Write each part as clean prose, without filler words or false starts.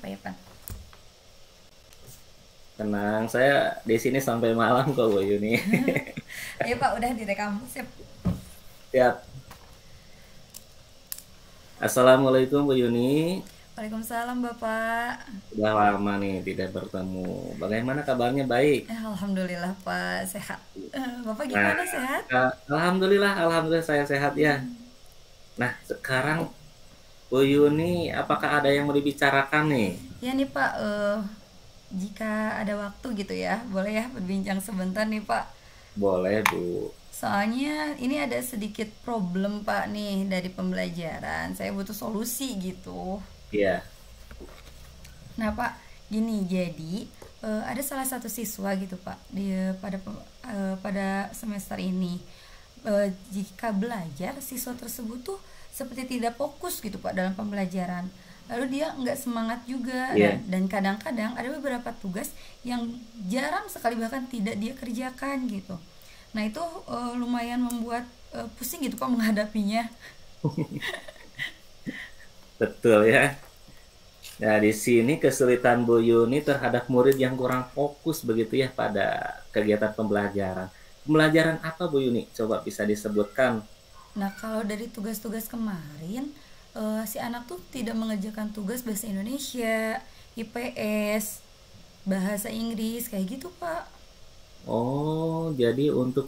Pak Irfan. Tenang, saya di sini sampai malam kok Bu Yuni. Ayo Pak, udah direkam. Sip. Siap. Assalamualaikum Bu Yuni. Waalaikumsalam Bapak. Sudah lama nih tidak bertemu. Bagaimana kabarnya? Baik. Alhamdulillah Pak, sehat. Bapak Nah, gimana, sehat? alhamdulillah saya sehat ya. Nah, sekarang Bu Yuni, apakah ada yang mau dibicarakan nih? Ya nih Pak, jika ada waktu gitu ya, boleh ya berbincang sebentar nih Pak. Boleh Bu. Soalnya ini ada sedikit problem Pak nih dari pembelajaran. Saya butuh solusi gitu. Iya, Nah Pak, gini jadi ada salah satu siswa gitu Pak pada semester ini. Jika belajar, siswa tersebut tuh seperti tidak fokus gitu Pak dalam pembelajaran. Lalu dia nggak semangat juga. Nah, iya. dan kadang-kadang ada beberapa tugas yang jarang sekali bahkan tidak dia kerjakan gitu. Nah itu lumayan membuat pusing gitu Pak menghadapinya. Betul ya. Nah, di sini kesulitan Bu Yuni terhadap murid yang kurang fokus begitu ya pada kegiatan pembelajaran. Pembelajaran apa Bu Yuni? Coba bisa disebutkan. Nah, kalau dari tugas-tugas kemarin, si anak tuh tidak mengerjakan tugas bahasa Indonesia, IPS, bahasa Inggris, kayak gitu, Pak. Oh, jadi untuk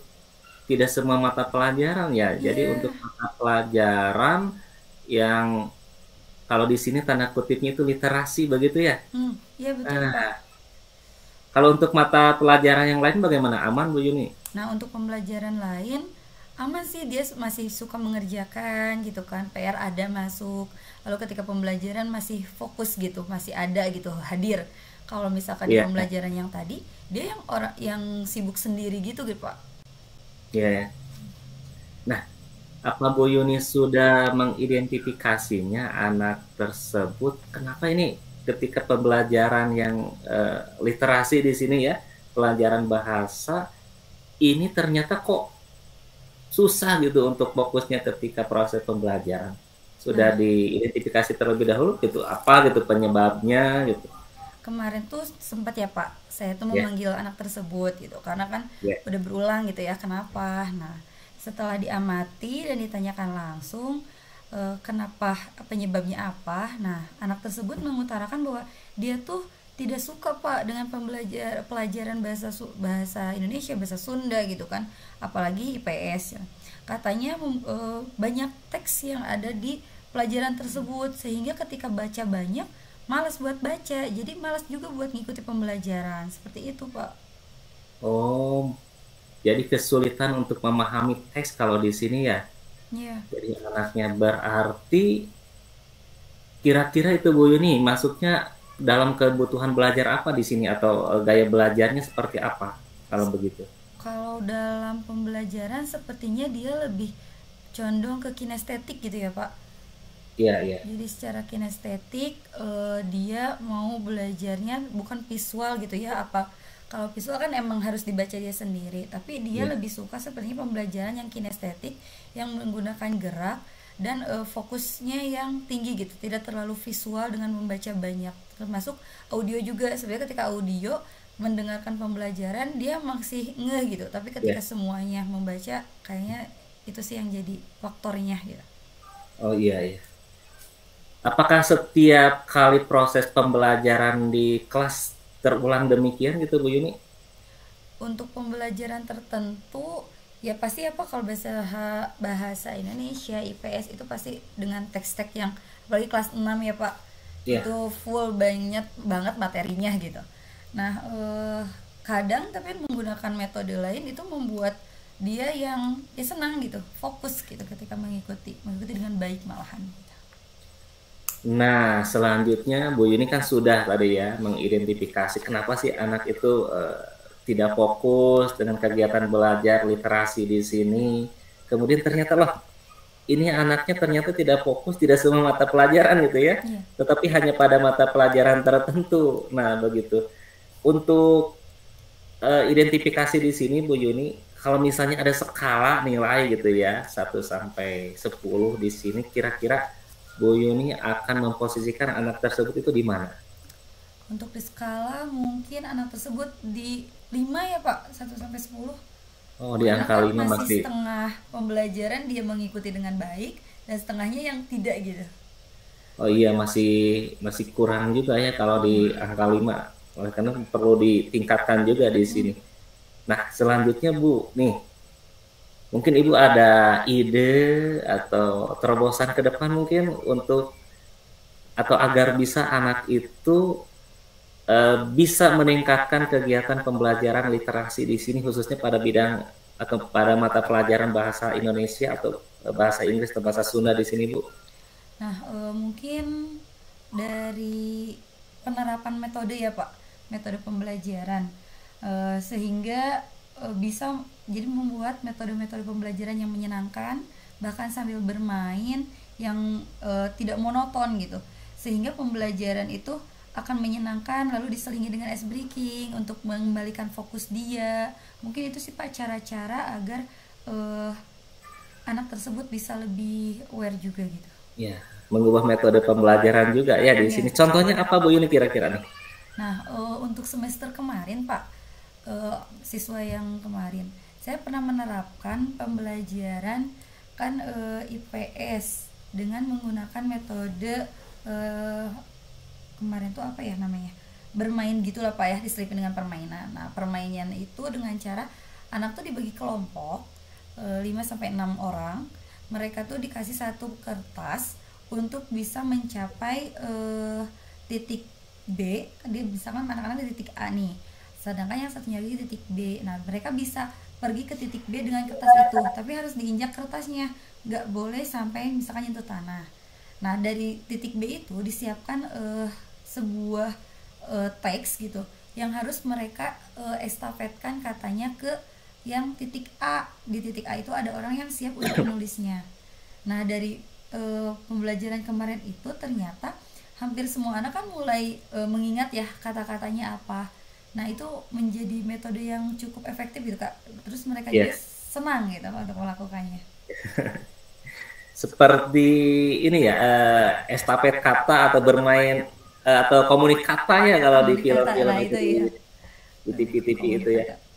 tidak semua mata pelajaran ya. Jadi Iya, untuk mata pelajaran yang kalau di sini tanda kutipnya itu literasi begitu ya. iya betul, Pak. Nah, kalau untuk mata pelajaran yang lain bagaimana? Aman Bu Yuni? Nah, untuk pembelajaran lain, aman sih dia masih suka mengerjakan gitu kan, PR ada masuk. Lalu ketika pembelajaran masih fokus gitu, masih ada gitu, hadir. Kalau misalkan di Iya, pembelajaran yang tadi, dia yang orang yang sibuk sendiri gitu gitu, Pak. iya. Nah, apa Bu Yuni sudah mengidentifikasinya anak tersebut? Kenapa ini ketika pembelajaran yang literasi di sini ya, pelajaran bahasa ini ternyata kok susah gitu untuk fokusnya ketika proses pembelajaran. Sudah Nah, diidentifikasi terlebih dahulu gitu, apa gitu penyebabnya gitu. kemarin tuh sempat ya Pak, saya tuh Ya, memanggil anak tersebut gitu, karena kan ya, udah berulang gitu ya, kenapa. Nah, setelah diamati dan ditanyakan langsung kenapa, penyebabnya apa. Nah, anak tersebut mengutarakan bahwa dia tuh tidak suka Pak dengan pelajaran bahasa Indonesia, bahasa Sunda gitu kan, apalagi IPS ya. Katanya banyak teks yang ada di pelajaran tersebut, sehingga ketika baca banyak malas buat baca, jadi malas juga buat ngikuti pembelajaran, seperti itu Pak. oh, jadi kesulitan untuk memahami teks kalau di sini ya. Iya. Jadi anaknya berarti kira-kira itu Bu Yuni masuknya dalam kebutuhan belajar apa di sini atau gaya belajarnya seperti apa kalau begitu? Kalau dalam pembelajaran sepertinya dia lebih condong ke kinestetik gitu ya Pak. Iya, iya, Jadi secara kinestetik dia mau belajarnya bukan visual gitu ya, apa kalau visual kan emang harus dibaca dia sendiri, tapi dia iya, lebih suka sepertinya pembelajaran yang kinestetik, yang menggunakan gerak dan fokusnya yang tinggi gitu, tidak terlalu visual dengan membaca banyak, termasuk audio juga. Sebenarnya ketika audio mendengarkan pembelajaran dia masih ngeh gitu, tapi ketika iya. semuanya membaca kayaknya itu sih yang jadi faktornya gitu. Oh iya, iya. Apakah setiap kali proses pembelajaran di kelas terulang demikian gitu Bu Yuni? Untuk pembelajaran tertentu ya pasti apa, kalau bahasa Indonesia IPS itu pasti dengan teks-teks yang apalagi kelas 6 ya Pak, Iya. itu full banyak banget materinya gitu. Nah kadang tapi menggunakan metode lain itu membuat dia yang ya senang gitu, fokus gitu ketika mengikuti dengan baik malahan. Nah, selanjutnya Bu Yuni kan sudah tadi ya mengidentifikasi kenapa sih anak itu tidak fokus dengan kegiatan belajar literasi di sini. Kemudian ternyata loh, ini anaknya ternyata tidak fokus tidak semua mata pelajaran gitu ya, Iya. tetapi hanya pada mata pelajaran tertentu. Nah, begitu. Untuk identifikasi di sini Bu Yuni, kalau misalnya ada skala nilai gitu ya, 1 sampai 10 di sini kira-kira Bu Yuni akan memposisikan anak tersebut itu di mana? Untuk di skala mungkin anak tersebut di 5 ya Pak, 1 sampai 10. Oh, di Karena angka kan 5 masih masih. setengah pembelajaran dia mengikuti dengan baik dan setengahnya yang tidak gitu. Oh iya, masih masih kurang juga ya kalau di angka 5. Oleh karena perlu ditingkatkan juga di sini. Nah, selanjutnya Bu, nih, mungkin Ibu ada ide atau terobosan ke depan mungkin untuk atau agar bisa anak itu bisa meningkatkan kegiatan pembelajaran literasi di sini khususnya pada bidang atau pada mata pelajaran bahasa Indonesia atau bahasa Inggris atau bahasa Sunda di sini, Bu. Nah, mungkin dari penerapan metode ya Pak, metode pembelajaran. Sehingga bisa jadi membuat metode-metode pembelajaran yang menyenangkan, bahkan sambil bermain yang tidak monoton gitu. Sehingga pembelajaran itu akan menyenangkan, lalu diselingi dengan ice breaking untuk mengembalikan fokus dia. Mungkin itu sih Pak cara-cara agar eh, anak tersebut bisa lebih aware juga gitu. Ya, mengubah metode pembelajaran juga ya di Iya. sini. Contohnya apa Bu ini kira-kira nih? Nah, untuk semester kemarin, Pak, siswa yang kemarin, saya pernah menerapkan pembelajaran kan IPS dengan menggunakan metode eh, kemarin tuh apa ya namanya? Bermain gitulah Pak ya, diselipin dengan permainan. Nah, permainan itu dengan cara anak tuh dibagi kelompok 5 sampai 6 orang. Mereka tuh dikasih satu kertas untuk bisa mencapai titik B. Dia misalkan anak-anak di titik A nih, sedangkan yang satunya lagi di titik B. Nah, mereka bisa pergi ke titik B dengan kertas itu, tapi harus diinjak kertasnya, nggak boleh sampai misalkan nyentuh tanah. Nah, dari titik B itu disiapkan sebuah teks gitu yang harus mereka estafetkan katanya ke yang titik A. Di titik A itu ada orang yang siap untuk menulisnya. Nah, dari pembelajaran kemarin itu ternyata hampir semua anak kan mulai mengingat ya kata-katanya apa. Nah, itu menjadi metode yang cukup efektif gitu Kak. Terus mereka juga Ya, senang gitu untuk melakukannya. seperti ini ya, estafet kata atau bermain atau komunikata ya kalau di Komunikata film-film lah itu itu ya. di TV-TV itu ya. Komunikata.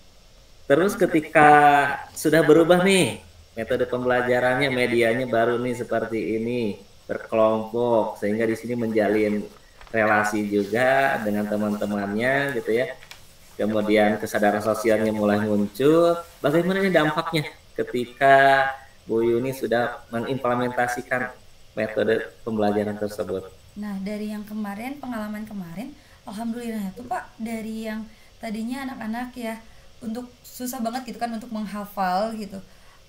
Terus ketika sudah berubah nih metode pembelajarannya, medianya baru nih seperti ini, berkelompok sehingga di sini menjalin relasi juga dengan teman-temannya gitu ya. Kemudian kesadaran sosialnya mulai muncul. Bagaimana ini dampaknya ketika Bu Yuni sudah mengimplementasikan metode pembelajaran tersebut? Nah, dari yang kemarin, pengalaman kemarin, alhamdulillah tuh Pak, dari yang tadinya anak-anak ya untuk susah banget gitu kan untuk menghafal gitu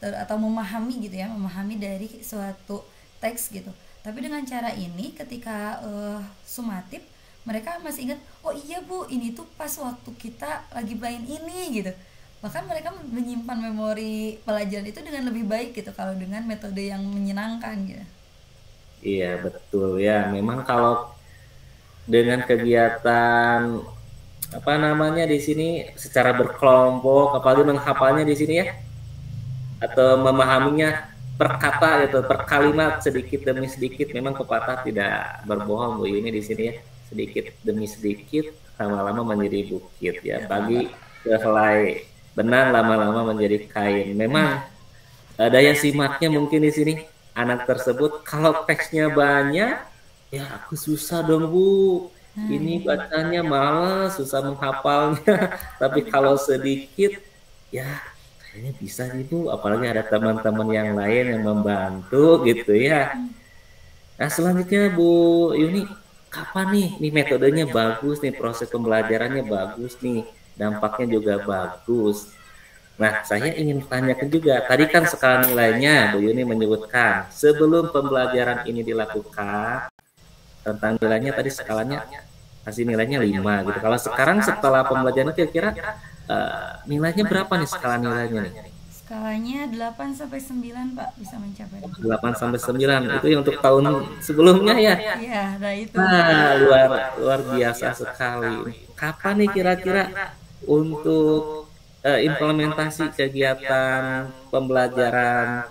atau memahami gitu ya, memahami dari suatu teks gitu. Tapi dengan cara ini ketika sumatif mereka masih ingat, oh iya Bu, ini tuh pas waktu kita lagi main ini gitu. Bahkan mereka menyimpan memori pelajaran itu dengan lebih baik gitu kalau dengan metode yang menyenangkan gitu. Iya, betul ya. Memang kalau dengan kegiatan apa namanya di sini secara berkelompok, apalagi menghafalnya di sini ya, atau memahaminya per kata gitu, per kalimat sedikit demi sedikit. Memang pepatah tidak berbohong Bu ini di sini ya, sedikit demi sedikit lama-lama menjadi bukit ya. Betul Pagi Pak. sehelai benang lama-lama menjadi kain. Memang Nah, daya simaknya mungkin di sini anak tersebut kalau teksnya banyak ya aku susah dong Bu, nah ini itu. bacanya malas susah menghafalnya. Tapi kalau sedikit ya kayaknya bisa nih Bu, apalagi ada teman-teman yang lain yang membantu gitu ya. Nah selanjutnya Bu Yuni, kapan nih metodenya bagus nih, proses pembelajarannya bagus nih, dampaknya juga bagus. Nah, saya ingin tanyakan juga, tadi kan skala nilainya Bu Yuni menyebutkan sebelum pembelajaran ini dilakukan, tentang nilainya tadi skalanya kasih nilainya 5 gitu. Kalau sekarang setelah pembelajaran kira-kira nilainya berapa nih skala nilainya nih? Skalanya 8 sampai 9 Pak, bisa mencapai. 8 sampai 9. Itu yang untuk tahun sebelumnya ya. Iya, nah itu. Nah, luar luar biasa sekali. Kapan nih kira-kira untuk implementasi kegiatan pembelajaran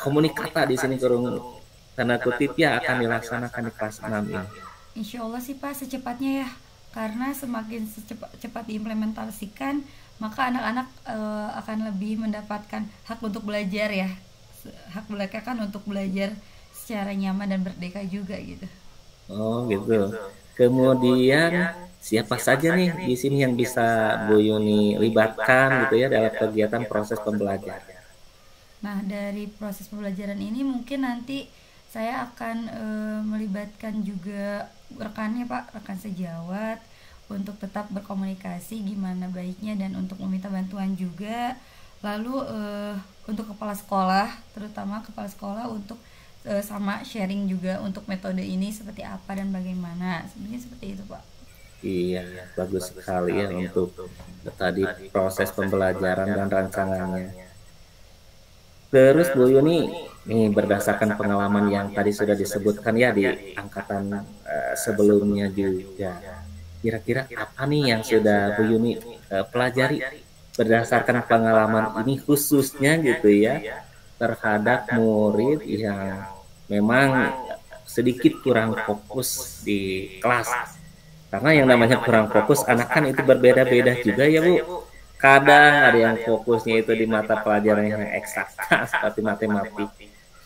komunikata di sini kurung tanda kutip ya akan dilaksanakan di kelas 6 ini? Insya Allah sih Pak secepatnya ya. karena semakin cepat diimplementasikan maka anak-anak akan lebih mendapatkan hak untuk belajar ya, hak mereka kan untuk belajar secara nyaman dan merdeka juga gitu. Oh gitu. Kemudian siapa saja nih di sini yang bisa Bu Yuni libatkan gitu ya dalam kegiatan proses pembelajaran? Nah, dari proses pembelajaran ini mungkin nanti saya akan melibatkan juga rekannya Pak, rekan sejawat untuk tetap berkomunikasi gimana baiknya dan untuk meminta bantuan juga. Lalu untuk kepala sekolah, terutama kepala sekolah untuk sama sharing juga untuk metode ini seperti apa dan bagaimana. Sebenarnya seperti itu Pak. Iya, bagus sekali ya untuk tadi proses pembelajaran dan rancangannya. Terus Bu Yuni, nih berdasarkan pengalaman yang tadi sudah disebutkan ya di angkatan sebelumnya juga, kira-kira apa nih yang sudah Bu Yuni pelajari berdasarkan pengalaman ini khususnya gitu ya terhadap murid yang memang sedikit kurang fokus di kelas. Karena yang namanya kurang fokus, anak kan itu berbeda-beda juga ya Bu. Kadang ada yang fokusnya itu di mata pelajaran yang eksakta seperti matematik.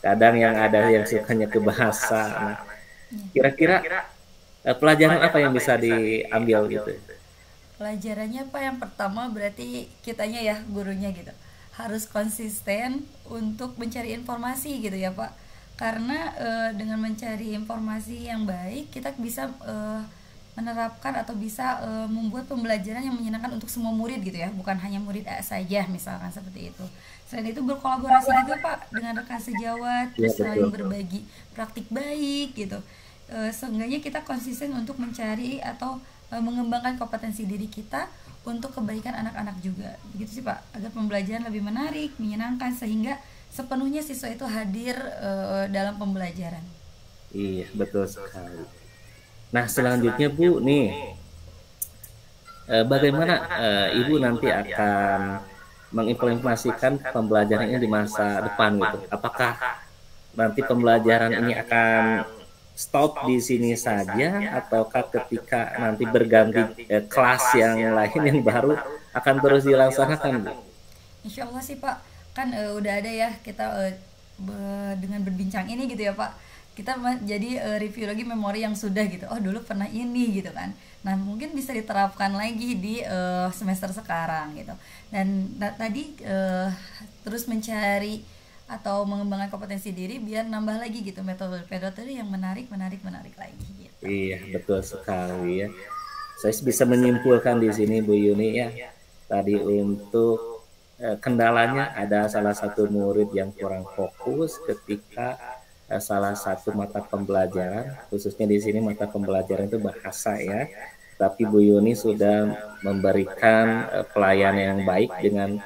Kadang yang ada yang sukanya ke bahasa. Nah, kira-kira pelajaran apa yang bisa diambil gitu? Pelajarannya Pak, yang pertama berarti kitanya ya, gurunya gitu, harus konsisten untuk mencari informasi gitu ya Pak. Karena dengan mencari informasi yang baik kita bisa menerapkan atau bisa membuat pembelajaran yang menyenangkan untuk semua murid gitu ya, bukan hanya murid A saja misalkan seperti itu. Selain itu berkolaborasi juga Pak dengan rekan sejawat, Ya, terus saling betul. berbagi praktik baik gitu. Seenggaknya kita konsisten untuk mencari atau mengembangkan kompetensi diri kita untuk kebaikan anak-anak juga. Begitu sih Pak, agar pembelajaran lebih menarik, menyenangkan sehingga sepenuhnya siswa itu hadir dalam pembelajaran. Iya, betul sekali. Nah, selanjutnya Bu, nih bagaimana Ibu nanti akan mengimplementasikan pembelajaran ini di masa depan gitu? Apakah nanti pembelajaran ini akan stop di sini saja, ataukah ketika nanti berganti kelas yang lain yang baru akan terus dilaksanakan Bu? Insya Allah sih Pak, kan udah ada ya kita dengan berbincang ini gitu ya Pak, kita jadi review lagi memori yang sudah gitu. Oh dulu pernah ini gitu kan. Nah mungkin bisa diterapkan lagi di semester sekarang gitu. Dan tadi terus mencari atau mengembangkan kompetensi diri biar nambah lagi gitu metode-metode yang menarik lagi gitu. Iya, betul sekali ya. Saya bisa menyimpulkan di sini Bu Yuni ya, tadi untuk kendalanya ada salah satu murid yang kurang fokus ketika salah satu mata pembelajaran, khususnya di sini mata pembelajaran itu bahasa ya. Tapi Bu Yuni sudah memberikan pelayanan yang baik dengan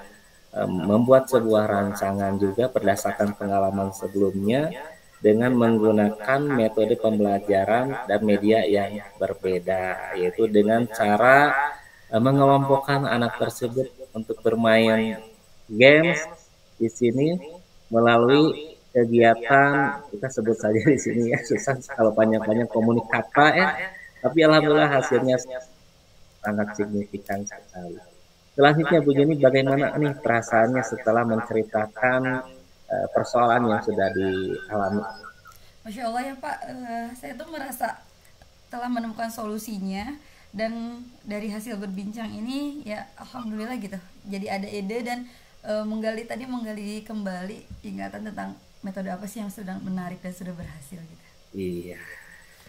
membuat sebuah rancangan juga berdasarkan pengalaman sebelumnya dengan menggunakan metode pembelajaran dan media yang berbeda, yaitu dengan cara mengelompokkan anak tersebut untuk bermain games di sini melalui kegiatan, kita sebut saja di sini ya, susah kalau panjang-panjang, komunikata ya, tapi alhamdulillah hasilnya sangat signifikan sekali. Selanjutnya Bu Juni, bagaimana nih perasaannya setelah menceritakan persoalan yang sudah dialami? Masya Allah ya Pak, saya tuh merasa telah menemukan solusinya dan dari hasil berbincang ini ya alhamdulillah gitu. Jadi ada ide dan menggali kembali ingatan tentang metode apa sih yang sudah menarik dan sudah berhasil gitu. Iya.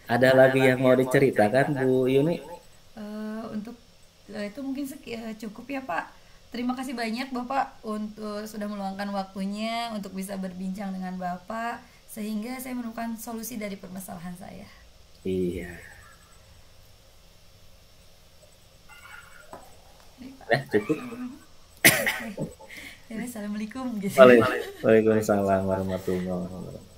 Ada lagi yang mau diceritakan Bu Yuni? Untuk itu mungkin cukup ya Pak. Terima kasih banyak Bapak untuk sudah meluangkan waktunya untuk bisa berbincang dengan Bapak sehingga saya menemukan solusi dari permasalahan saya. Iya. Baik, Pak. Nah, cukup. Oke. Ya, assalamualaikum gitu. Waalaikumsalam warahmatullahi wabarakatuh.